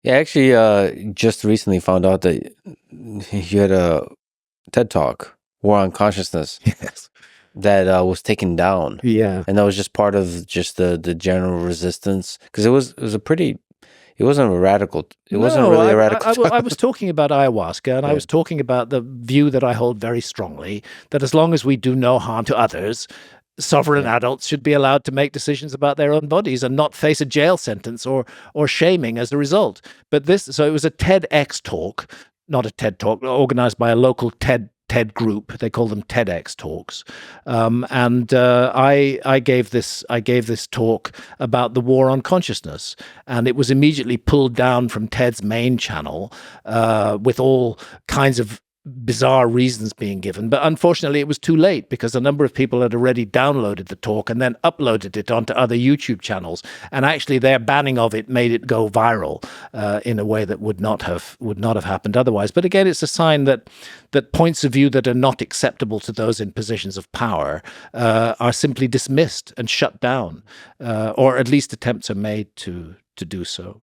Yeah, actually, just recently found out that you had a TED Talk, War on Consciousness, Yes. that was taken down. Yeah. And that was just part of just the general resistance. Because it wasn't a radical, it wasn't No, really a radical I was talking about ayahuasca, and I Yeah. was talking about the view that I hold very strongly, that as long as we do no harm to others, sovereign Yeah. adults should be allowed to make decisions about their own bodies and not face a jail sentence or shaming as a result. So it was a TEDx talk, not a TED talk, organized by a local TED group. They call them TEDx talks, and I gave this talk about the war on consciousness, and it was immediately pulled down from TED's main channel with all kinds of bizarre reasons being given. But unfortunately, it was too late because a number of people had already downloaded the talk and then uploaded it onto other YouTube channels. And actually, their banning of it made it go viral in a way that would not have happened otherwise. But again, it's a sign that points of view that are not acceptable to those in positions of power are simply dismissed and shut down, or at least attempts are made to do so.